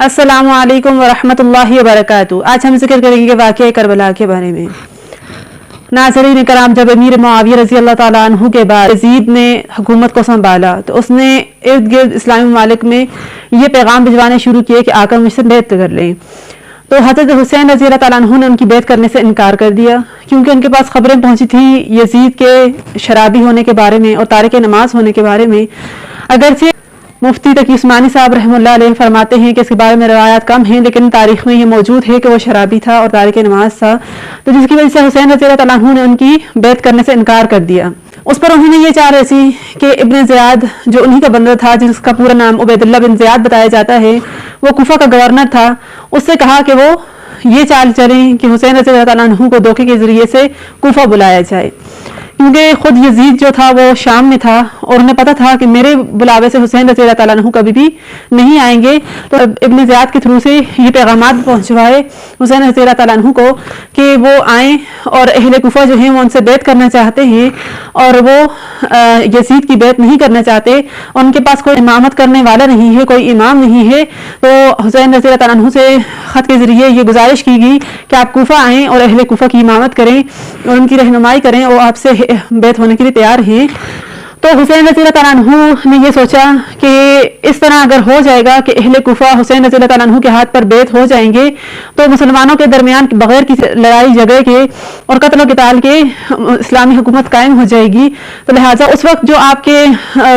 अस्सलामु अलैकुम वरहमतुल्लाहि वबरकातुहू। आज हम जिक्र करेंगे वाक़या करबला के बारे में। नाज़रीन कराम, जब अमीर मुआविया रज़ी अल्लाह ताला अन्हु के बाद यज़ीद ने हुकूमत को संभाला तो उसने इर्द गिर्द इस्लामी ममालिक में ये पैगाम भिजवाने शुरू किए कि आकर मुझसे बैत कर लें। तो हज़रत हुसैन रज़ी अल्लाह ताला अन्हु ने उनकी बैत करने से इनकार कर दिया, क्योंकि उनके पास खबरें पहुंची थी यज़ीद के शराबी होने के बारे में और तारिक नमाज होने के बारे में। अगरचे मुफ्ती तकी उस्मानी साहब रहमतुल्लाह अलैह फरमाते हैं कि इसके बारे में रवायात कम हैं, लेकिन तारीख में ये मौजूद है कि वो शराबी था और तारिक नमाज था, तो जिसकी वजह से हुसैन रज़ी अल्लाह अन्हु ने उनकी बैत करने से इनकार कर दिया। उस पर उन्होंने ये चाह रही कि इब्न ज़ियाद, जो उन्हीं का बंदा था जिसका पूरा नाम उबैदुल्लाह बिन ज़ियाद बताया जाता है, वो कुफा का गवर्नर था, उससे कहा कि वो ये चाल चलें कि हुसैन रज़ी अल्लाह अन्हु को धोखे के जरिए से कुफा बुलाया जाए, क्योंकि खुद यजीद जो था वो शाम में था और उन्हें पता था कि मेरे बुलावे से हुसैन रज़ी अल्लाह अन्हु कभी भी नहीं आएंगे। तो इब्न ज़ियाद के थ्रू से ये पैगामात पहुंचवाए हुसैन रज़ी अल्लाह अन्हु को कि वो आएँ और अहले कुफा जो हैं वो उनसे बैत करना चाहते हैं और वो यजीद की बैत नहीं करना चाहते, और उनके पास कोई इमामत करने वाला नहीं है, कोई इमाम नहीं है। तो हुसैन रज़ी अल्लाह अन्हु से ख़त के ज़रिए ये गुजारिश की गई कि आप कुफा आएँ और अहले कुफा की इमामत करें और उनकी रहनुमाई करें और आपसे बैत होने के लिए तैयार हैं। तो हुसैन रज़ी अल्लाह अन्हु ने ये सोचा कि इस तरह अगर हो जाएगा कि अहले कुफा हुसैन रज़ी अल्लाह अन्हु के हाथ पर बैत हो जाएंगे तो मुसलमानों के दरमियान बगैर किसी लड़ाई झगड़े के और कत्ल क़िताल के इस्लामी हुकूमत कायम हो जाएगी। तो लिहाजा उस वक्त जो आपके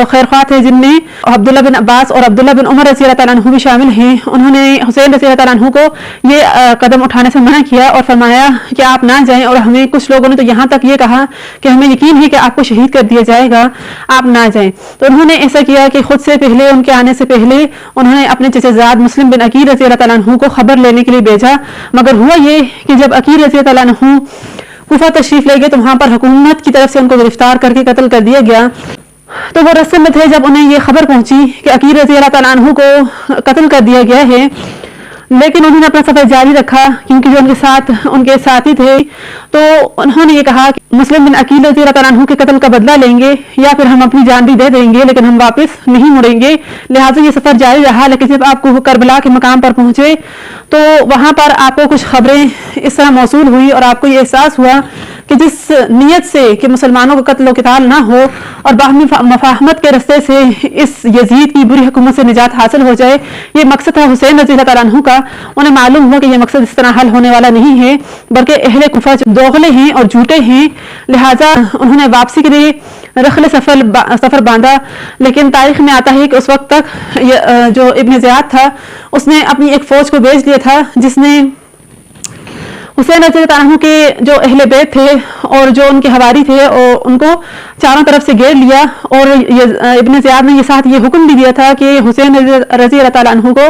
खैरख्वाह थे, जिनमें अब्दुल्ला बिन अब्बास और अब्दुल्ला बिन उमर रज़ी अल्लाह अन्हु भी शामिल हैं, उन्होंने हुसैन रज़ी अल्लाह अन्हु को ये कदम उठाने से मना किया और फरमाया कि आप ना जाएं, और हमें कुछ लोगों ने तो यहाँ तक ये कहा कि हमें यकीन है कि आपको शहीद कर दिया जाएगा, आप ना जाएं। तो उन्होंने ऐसा किया कि खुद से पहले, उनके आने से पहले उन्होंने अपने चचेज़ाद मुस्लिम बिन अकील रज़ी अल्लाह अन्हु को खबर लेने के लिए भेजा। मगर हुआ ये कि जब अकील रज़ी अल्लाह अन्हु कुफा तशरीफ ले गए तो वहां पर हुकूमत की तरफ से उनको गिरफ्तार करके कत्ल कर दिया गया। तो वो रस्ते में थे जब उन्हें ये खबर पहुंची कि अकील रज़ी अल्लाह अन्हु को कत्ल कर दिया गया है, लेकिन उन्होंने अपना सफर जारी रखा, क्योंकि जो उनके साथ उनके साथी थे, तो उन्होंने ये कहा कि मुस्लिम बिन अकील रज़ी अल्लाह अन्हु के कत्ल का बदला लेंगे या फिर हम अपनी जान भी दे देंगे, लेकिन हम वापस नहीं मुड़ेंगे। लिहाजा ये सफर जारी रहा। लेकिन जब आपको करबला के मकाम पर पहुंचे तो वहां पर आपको कुछ खबरें इस तरह मौसूल हुई और आपको ये एहसास हुआ कि जिस नीयत से कि मुसलमानों का कत्ल क़िताल ना हो और बाहमी मफाहमत के रस्ते से इस यजीद की बुरी हुकूमत से निजात हासिल हो जाए, ये मकसद था हुसैन रज़ी अल्लाह अन्हु का। उन्हें मालूम हुआ कि ये मकसद इस तरह हल होने वाला नहीं है, बल्कि अहले कुफा दोगले हैं और झूठे हैं। लिहाजा उन्होंने वापसी के लिए रखले सफर बांधा। लेकिन तारीख में आता है कि उस वक्त तक जो इब्न ज़ियाद था उसने अपनी एक फौज को भेज दिया था, जिसने हुसैन रज़ी अल्लाह अन्हु के जो अहले बैत थे और जो उनके हवारी थे और उनको चारों तरफ से घेर लिया। और इब्न ज़ियाद ने ये साथ ये हुक्म भी दिया था कि हुसैन रज़ी अल्लाह अन्हु को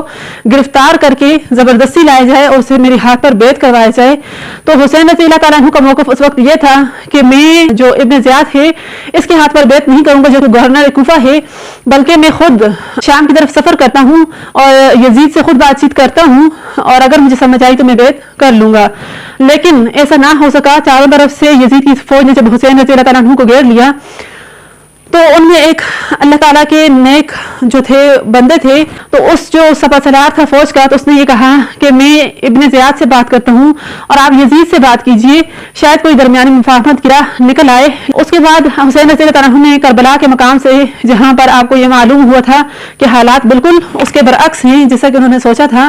गिरफ्तार करके ज़बरदस्ती लाया जाए और उसे मेरे हाथ पर बैत करवाया जाए। तो हुसैन रज़ी अल्लाह अन्हु का मौक़िफ़ उस वक्त ये था कि मैं जो इब्न ज़ियाद है इसके हाथ पर बैत नहीं करूँगा, जो गवर्नर कुफा है, बल्कि मैं खुद शाम की तरफ सफ़र करता हूँ और यजीद से खुद बातचीत करता हूँ, और अगर मुझे समझ आई तो मैं बैत कर लूँगा। लेकिन ऐसा ना हो सका। चारों तरफ से यजीद की फौज ने जब हुसैन रज़ी अल्लाह अन्हु को घेर लिया तो उनमें एक अल्लाह ताला के नेक जो थे बंदे थे, तो उस जो सलार था फौज का, तो उसने ये कहा कि मैं इब्न ज़ियाद से बात करता हूँ और आप यजीद से बात कीजिए, शायद कोई दरमियानी मुफाहमत की राह निकल आए। उसके बाद हुसैन रज़ी अल्लाह अन्हु ने करबला के मकाम से, जहाँ पर आपको ये मालूम हुआ था कि हालात बिल्कुल उसके बरअक्स हैं जैसा कि उन्होंने सोचा था,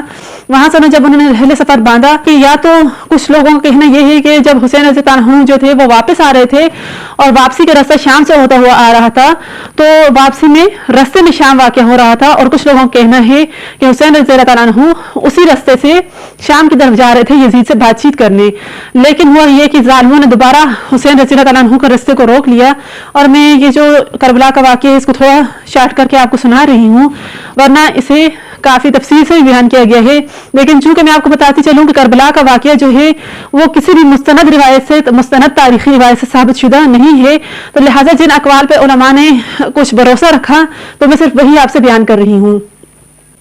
वहां से जब उन्होंने रहले सफर बांधा कि या तो कुछ लोगों का कहना यह है कि जब हुसैन रज़ी अल्लाह अन्हु जो थे वो वापस आ रहे थे और वापसी का रास्ता शाम से होता हुआ आ रहा था, तो वापसी में रास्ते में शाम वाक़या हो रहा था, और कुछ लोगों का कहना है कि हुसैन रज़ी अल्लाह अन्हु उसी रास्ते से शाम की तरफ जा रहे थे यजीद से बातचीत करने। लेकिन हुआ ये कि ज़ालिमों ने दोबारा हुसैन रज़ी अल्लाह अन्हु के रास्ते को रोक लिया। और मैं ये जो करबला का वाक़या है इसको थोड़ा शार्ट करके आपको सुना रही हूँ, वरना इसे काफ़ी तफसील से बयान किया गया है। लेकिन चूंकि मैं आपको बताती चलूँ कि करबला का वाक़या जो है वो किसी भी मुस्तनद रिवायत से, मुस्तनद तारीखी रिवायत से साबित शुदा नहीं है, तो लिहाजा जिन अक़वाल पे उलमा ने कुछ भरोसा रखा तो मैं सिर्फ वही आपसे बयान कर रही हूँ।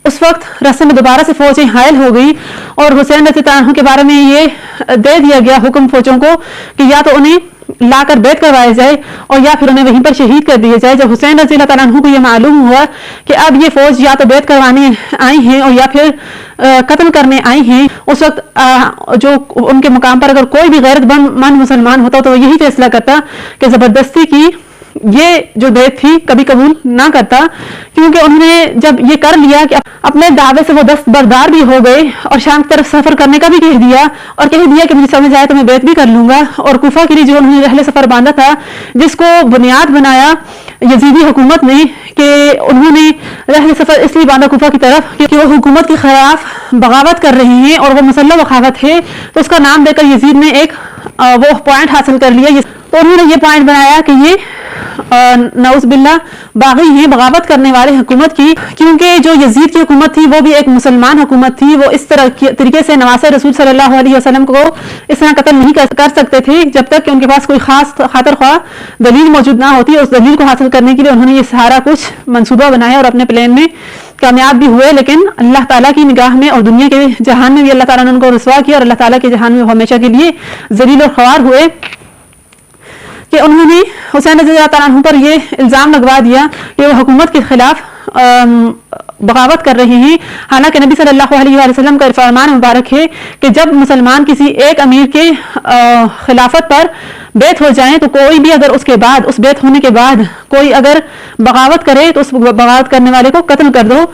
उस वक्त रास्ते में दोबारा से फौजें हायल हो गई और हुसैन रज़ी अल्लाह अन्हु के बारे में ये दे दिया गया हुक्म फौजों को कि या तो उन्हें ला कर बैत करवाया जाए और या फिर उन्हें वहीं पर शहीद कर दिया जाए। जब हुसैन रज़ी अल्लाह तआला अन्हु को ये मालूम हुआ कि अब ये फौज या तो बैत करवाने आई हैं और या फिर कत्ल करने आई हैं, उस वक्त जो उनके मुकाम पर अगर कोई भी गैरतमंद मुसलमान होता तो यही फैसला करता कि जबरदस्ती की ये जो बैत थी कभी कबूल ना करता, क्योंकि उन्होंने जब ये कर लिया कि अपने दावे से वो दस्तबरदार भी हो गए और शाम की तरफ सफर करने का भी कह दिया और कह दिया कि मुझे समझ आए तो मैं बैत भी कर लूंगा। और कूफा के लिए जो उन्होंने रहले सफर बांधा था, जिसको बुनियाद बनाया यजीदी हुकूमत ने कि उन्होंने रहले सफर इसलिए बांधा कूफा की तरफ कि वो हुकूमत के खिलाफ बगावत कर रही हैं और वो मुसल्लह बगावत है, तो उसका नाम देकर यजीद ने एक वो पॉइंट हासिल कर लिया। तो उन्होंने ये पॉइंट बनाया कि ये नऊज़ बिल्लाह बागी हैं, बगावत करने वाले हुकूमत की, क्योंकि जो यजीद की हुकूमत थी वो भी एक मुसलमान हुकूमत थी। वो इस तरह तरीके से नवासे रसूल सल्लल्लाहु अलैहि वसल्लम को इस तरह कत्ल नहीं कर सकते थे जब तक कि उनके पास कोई खास खातर ख्वाह दलील मौजूद ना होती। उस दलील को हासिल करने के लिए उन्होंने ये सारा कुछ मंसूबा बनाया और अपने प्लान में कामयाब भी हुए, लेकिन अल्लाह ताला की निगाह में और दुनिया के जहान में भी अल्लाह ताला ने उनको रुसवा किया और अल्लाह ताला के जहान में हमेशा के लिए जलील और ख्वार हुए कि उन्होंने हुसैन रज़ी अल्लाह तआला अन्हु पर ये इल्ज़ाम लगवा दिया कि वो हुकूमत के खिलाफ बगावत कर रहे हैं। हालांकि नबी सल्लल्लाहु अलैहि वसल्लम का फरमान मुबारक है कि जब मुसलमान किसी एक अमीर के खिलाफत पर बैत हो जाएं तो कोई भी अगर उसके बाद उस बैत होने के बाद कोई अगर बगावत करे तो उस बगावत करने वाले को कत्ल कर दो,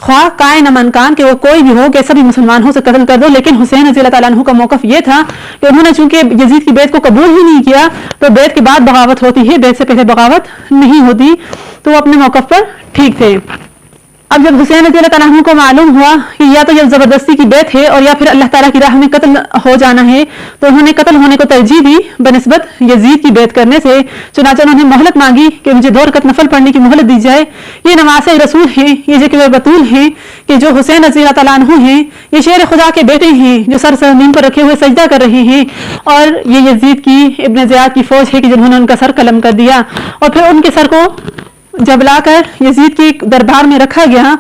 ख्वाह काए न मनकान कि वो कोई भी हो, कैसा भी मुसलमान हो, उसे कत्ल कर दो। लेकिन हुसैन रज़ी अल्लाह तआला अन्हु का मौक़िफ़ ये था कि उन्होंने चूंकि यजीद की बैत को कबूल ही नहीं किया तो बैत के बाद बगावत होती है, बैत से पहले बगावत नहीं होती, तो वो अपने मौक़िफ़ पर ठीक थे। अब जब हुसैन रज़ी अल्लाह तआला अन्हु को मालूम हुआ कि या तो ये जबरदस्ती की बैत है और या फिर अल्लाह ताला की राह में कत्ल हो जाना है, तो उन्होंने कत्ल होने को तरजीह दी बनिस्बत यजीद की बैत करने से। चुनांचे उन्होंने मोहलत मांगी कि मुझे 2 रकअत नफल पढ़ने की मोहलत दी जाए। ये नवासे रसूल हैं, ये ज़िक्र बतूल हैं कि जो हुसैन रज़ी अल्लाह तआला अन्हु हैं, ये शेर खुदा के बेटे हैं जो सर ज़मीन पर रखे हुए सजदा कर रहे हैं, और ये यजीद की इब्न ज़ियाद की फौज है कि जिन्होंने उनका सर कलम कर दिया। और फिर उनके सर को जब लाकर यजीद के दरबार में रखा गया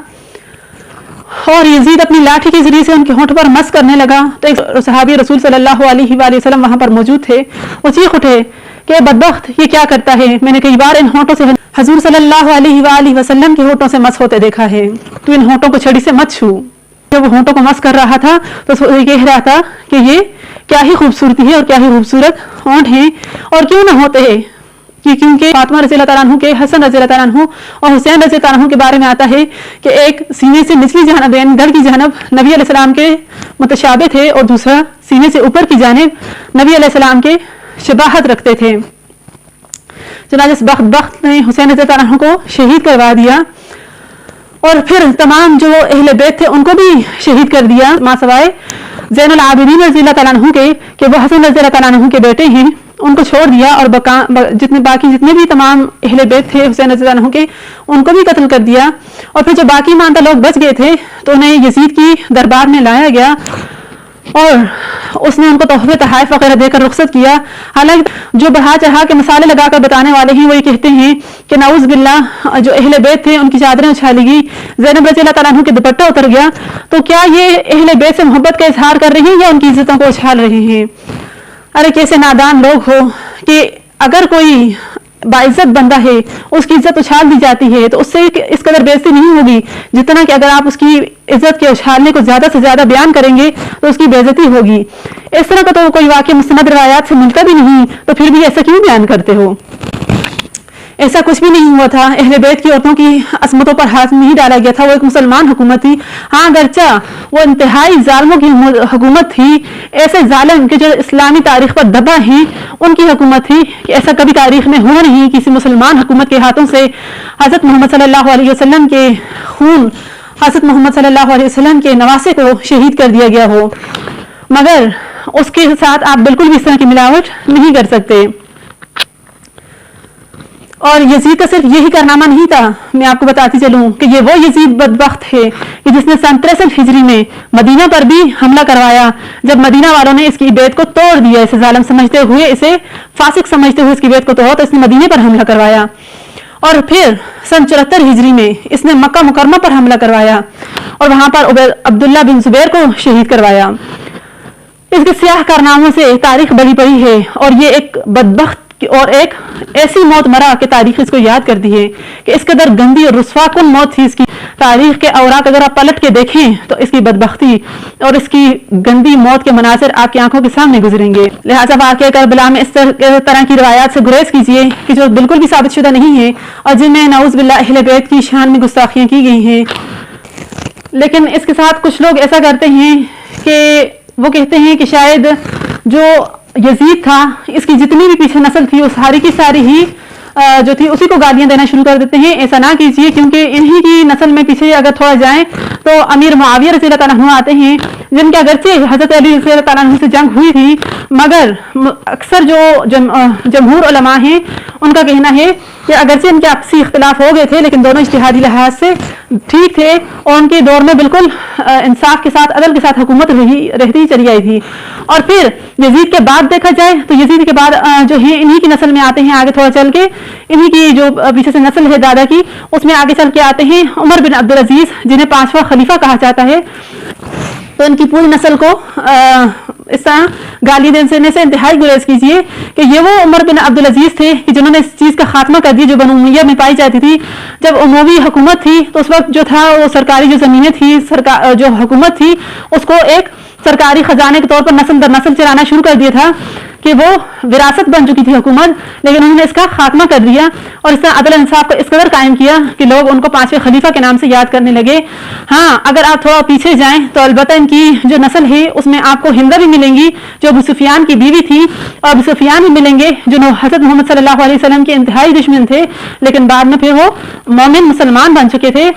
और यजीद अपनी लाठी के जरिए से उनके होंठ पर मस करने लगा, तो एक सहाबी रसूल सल्लल्लाहु अलैहि वसल्लम वहां पर मौजूद थे। वो चीख उठे कि बदबख्त ये क्या करता है, मैंने कई बार इन होंठों से हुजूर सल्लल्लाहु अलैहि वसल्लम के होंठों से मस होते देखा है, तो इन होंठों को छड़ी से मत छू। जब वो होंठों को मस कर रहा था तो ये कह रहा था कि ये क्या ही खूबसूरती है और क्या ही खूबसूरत होंठ हैं, और क्यों ना होते हैं, क्योंकि फातिमा रज़ी अल्लाह तआला अन्हु के, हसन रज़ी अल्लाह तआला अन्हु और हुसैन रज़ी अल्लाह तआला अन्हु के बारे में आता है कि एक सीने से निचली जानब यानी धड़ की जानब नबी अलैहिस्सलाम के मुतशाबे थे और दूसरा सीने से ऊपर की जानब नबी अलैहिस्सलाम के शबाहत रखते थे। चुनांचे बख्त ने हुसैन रज़ी अल्लाह तआला अन्हु को शहीद करवा दिया और फिर तमाम जो अहले बैत थे उनको भी शहीद कर दिया, मां सवाए ज़ैनुल आबिदीन रज़ी अल्लाह तआला अन्हु के कि वो हसन रज़ी अल्लाह तआला अन्हु के बेटे हैं, उनको छोड़ दिया और जितने भी तमाम अहले बैत थे हुसैन रज़ी अल्लाह अन्हु के, उनको भी कत्ल कर दिया। और फिर जो बाकी ईमानदार लोग बच गए थे तो उन्हें यजीद की दरबार में लाया गया और उसने उनको तोहफे तहाइफ वगैरह देकर रुखसत किया। हालांकि जो बढ़ा चढ़ा के मसाले लगाकर बताने वाले हैं वो ये कहते हैं कि नाउज़ बिल्लाह जो अहले बैत थे उनकी चादरें उछाली गई, ज़ैनब रज़ी अल्लाह तआला अन्हु के दुपट्टा उतर गया, तो क्या ये अहले बैत से मोहब्बत का इजहार कर रहे हैं या उनकी इज्जतों को उछाल रहे हैं? अरे कैसे नादान लोग हो कि अगर कोई बाइज्जत बंदा है उसकी इज्जत उछाल दी जाती है तो उससे इस कदर बेइज्जती नहीं होगी जितना कि अगर आप उसकी इज्जत के उछालने को ज्यादा से ज्यादा बयान करेंगे तो उसकी बेइज्जती होगी। इस तरह का तो कोई वाकया मुस्तनद रिवायात से मिलता भी नहीं, तो फिर भी ऐसा क्यों बयान करते हो? ऐसा कुछ भी नहीं हुआ था। अहले बैत की औरतों की असमतों पर हाथ नहीं डाला गया था। वो एक मुसलमान हुकूमत थी। हाँ, अगरचा वो इंतहाई जालिमों की हुकूमत थी, ऐसे जालिम के जो इस्लामी तारीख पर दबा हैं उनकी हुकूमत थी कि ऐसा कभी तारीख में हुआ नहीं किसी मुसलमान हुकूमत के हाथों से हज़रत मोहम्मद सल्लल्लाहु अलैहि वसल्लम के खून, हज़रत मोहम्मद सल्लल्लाहु अलैहि वसल्लम के नवासे को शहीद कर दिया गया हो, मगर उसके साथ आप बिल्कुल भी इस तरह की मिलावट नहीं कर सकते। और यजीद का सिर्फ यही कारनामा नहीं था, मैं आपको बताती चलूं कि ये वो यजीद बदबख्त है कि जिसने सन 63 हिजरी में मदीना पर भी हमला करवाया, जब मदीना वालों ने इसकी बैत को तोड़ दिया, इसे जालिम समझते हुए, इसे फासिक समझते हुए इसकी बैत को तोड़ा, तो इसने मदीने पर हमला करवाया। और फिर सन 74 हिजरी में इसने मक्का मुकरमा पर हमला करवाया और वहां पर अब्दुल्ला बिन जुबैर को शहीद करवाया। اس کے سیاہ کارناموں سے تاریخ بڑی پڑی ہے اور یہ ایک بدبخت اور ایک ایسی موت مرا کہ تاریخ اس کو یاد کرتی ہے کہ اس قدر گندی اور رسوا کن موت تھی اس کی. تاریخ کے اوراق اگر آپ پلٹ کے دیکھیں تو اس کی بدبختی اور اس کی گندی موت کے مناظر آپ کی آنکھوں کے سامنے گزریں گے. لہٰذا واقعہ کربلا میں اس طرح کی روایات سے گریز کیجیے کہ جو بالکل بھی ثابت شدہ نہیں ہے اور جن میں نعوذ باللہ اہل بیت کی شان میں گستاخیاں کی گئی ہیں. لیکن اس کے ساتھ کچھ لوگ ایسا کرتے ہیں کہ وہ کہتے ہیں کہ شاید جو یزید تھا اس کی جتنی بھی پیچھے نسل تھی وہ ساری کی ساری ہی جو تھی اسی کو گالیاں دینا شروع کر دیتے ہیں. ایسا نہ کیجیے کیونکہ انہی کی نسل میں پیچھے اگر تھوڑا جائیں تو امیر معاویہ رضی اللہ تعالیٰ عنہ آتے ہیں جن کے اگرچہ حضرت علی رضی اللہ تعالیٰ عنہ سے جنگ ہوئی تھی مگر اکثر جو جمہور علماء ہیں ان کا کہنا ہے کہ اگرچہ ان کے آپسی اختلاف ہو گئے تھے لیکن دونوں اجتہادی لحاظ سے ٹھیک تھے اور ان کے دور میں بالکل انصاف کے ساتھ عدل کے ساتھ حکومت رہتی چلی آئی تھی. اور پھر یزید کے بعد دیکھا جائے تو یزید کے بعد جو ہے انہی کی نسل میں آتے ہیں آگے تھوڑا چل کے انہی کی جو پیچھے سے نسل ہے دادا کی اس میں آگے چل کے آتے ہیں عمر بن عبدالعزیز جنہیں 5واں خلیفہ کہا جاتا ہے. تو ان کی پوری نسل کو اس طرح گالی دینے سے انتہائی گریز کیجیے کہ یہ وہ عمر بن عبدالعزیز تھے کہ جنہوں نے اس چیز کا خاتمہ کر دیا جو بنو امیہ میں پائی جاتی تھی. جب اموی حکومت تھی تو اس وقت جو تھا وہ سرکاری جو زمینیں تھی جو حکومت تھی اس کو ایک سرکاری خزانے کے طور پر نسل در نسل چلانا شروع کر دیا تھا کہ وہ وراثت بن چکی تھی حکومت لیکن انہوں نے اس کا خاتمہ کر دیا اور اس طرح عدل انصاف کو اس قدر قائم کیا کہ لوگ ان کو 5ویں خلیفہ کے نام سے یاد کرنے لگے. ہاں اگر آپ تھوڑا پیچھے جائیں تو البتہ ان کی جو نسل ہے اس میں آپ کو ہندہ بھی ملیں گی جو ابو سفیان کی بیوی تھی اور ابو سفیان بھی ملیں گے جو حضرت محمد صلی اللہ علیہ وسلم کے انتہائی دشمن تھے لیکن بعد میں پھر وہ مومن مسلمان بن چکے تھے.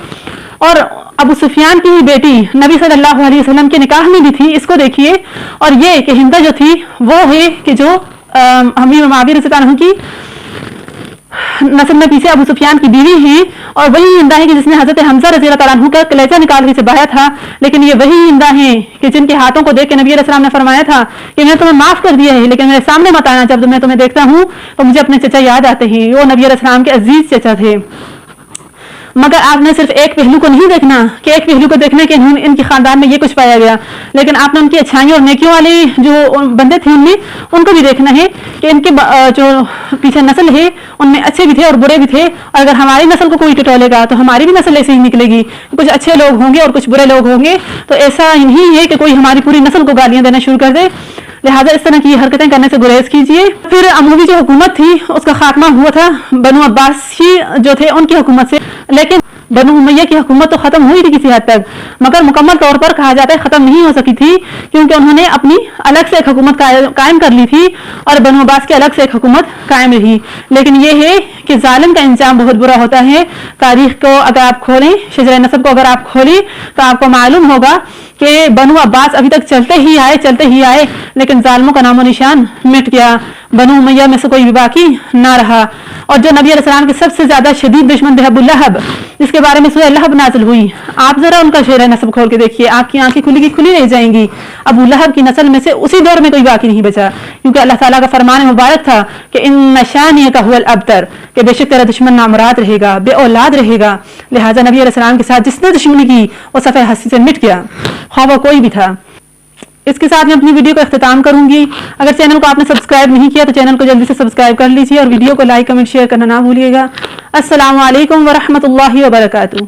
اور ابو سفیان کی ہی بیٹی نبی صلی اللہ علیہ وسلم کے نکاح میں بھی تھی. اس کو دیکھیے. اور یہ کہ ہندہ جو تھی وہ ہے کہ جو امیر معاویہ رضی اللہ عنہ کی نسل میں پیچھے ابو سفیان کی بیوی ہیں اور وہی ہندہ ہے کہ جس نے حضرت حمزہ رضی اللہ تعالیٰ عنہ کا کلیجہ نکال کے چبایا تھا. لیکن یہ وہی ہندہ ہیں کہ جن کے ہاتھوں کو دیکھ کے نبی علیہ السلام نے فرمایا تھا کہ میں تمہیں معاف کر دیا ہے لیکن میرے سامنے مت آنا. جب میں تمہیں دیکھتا ہوں تو مجھے اپنے چچا یاد آتے ہیں. وہ نبی علیہ السلام کے عزیز چچا تھے. مگر آپ نے صرف ایک پہلو کو نہیں دیکھنا کہ ایک پہلو کو دیکھنا کہ ان کے خاندان میں یہ کچھ پایا گیا لیکن آپ نے ان کی اچھائیوں اور نیکیوں والے جو بندے تھے ان میں ان کو بھی دیکھنا ہے کہ ان کے جو پیچھے نسل ہے ان میں اچھے بھی تھے اور برے بھی تھے. اور اگر ہماری نسل کو کوئی ٹٹولے گا تو ہماری بھی نسل ایسے ہی نکلے گی. کچھ اچھے لوگ ہوں گے اور کچھ برے لوگ ہوں گے تو ایسا نہیں ہے کہ کوئی ہماری پوری نسل کو گالیاں دینا شروع کر دے. لہٰذا اس طرح کی حرکتیں کرنے سے گریز کیجیے. پھر اموی جو حکومت تھی اس کا خاتمہ ہوا تھا بنو عباس ہی جو تھے ان کی حکومت سے. لیکن بنو امیہ کی حکومت تو ختم ہوئی تھی کسی حد تک مگر مکمل طور پر کہا جاتا ہے ختم نہیں ہو سکی تھی کیونکہ انہوں نے اپنی الگ سے ایک حکومت قائم کر لی تھی اور بنو عباس کی الگ سے ایک حکومت قائم رہی. لیکن یہ ہے کہ ظالم کا انجام بہت برا ہوتا ہے. تاریخ کو اگر آپ کھولیں شجرہ نسب کو اگر آپ کھولیں تو آپ کو معلوم ہوگا کہ بنو عباس ابھی تک چلتے ہی آئے لیکن ظالموں کا نام و نشان مٹ گیا. بنو امیہ میں سے کوئی بھی باقی نہ رہا. اور جو نبی علیہ السلام کے سب سے زیادہ شدید دشمن تھے ابو لہب جس کے بارے میں سورہ لہب نازل ہوئی آپ ذرا ان کا شعر نسب کھول کے دیکھیے آپ کی آنکھیں کھلی رہ جائیں گی. ابو لہب کی نسل میں سے اسی دور میں کوئی باقی نہیں بچا کیونکہ اللہ تعالیٰ کا فرمان مبارک تھا کہ ان شانئک ھو الابتر کہ بے شک تیرا دشمن نامراد رہے گا بے اولاد رہے گا. لہٰذا نبی علیہ السلام کے ساتھ جس نے دشمنی کی وہ صفحہ ہستی سے مٹ گیا خواہ وہ کوئی بھی تھا. اس کے ساتھ میں اپنی ویڈیو کا اختتام کروں گی. اگر چینل کو آپ نے سبسکرائب نہیں کیا تو چینل کو جلدی سے سبسکرائب کر لیجیے اور ویڈیو کو لائک کمنٹ شیئر کرنا نہ بھولیے گا. السلام علیکم ورحمۃ اللہ وبرکاتہ.